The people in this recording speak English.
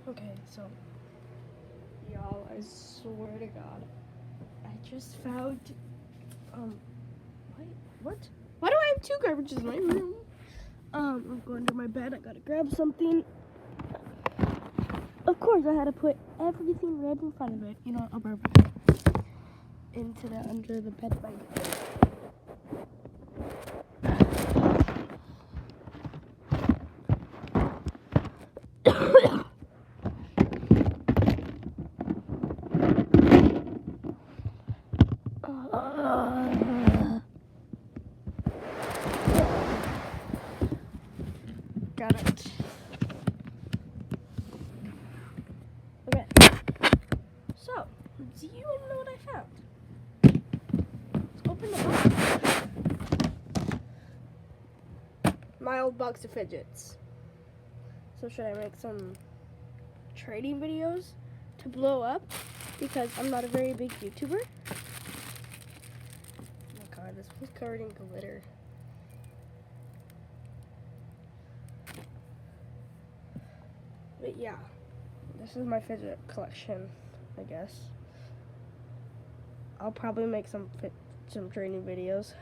Okay, so y'all, I swear to God, I just found what? Why do I have two garbages in my room? I'm going to my bed. I gotta grab something. Of course, I had to put everything right in front of it. You know, I'll burp into the under the bed blanket. Got it. Okay. So, do you want to know what I found? Let's open the box. My old box of fidgets. So should I make some trading videos to blow up? Because I'm not a very big YouTuber. Oh my God, this one's covered in glitter. But yeah, this is my fidget collection, I guess. I'll probably make some trading videos.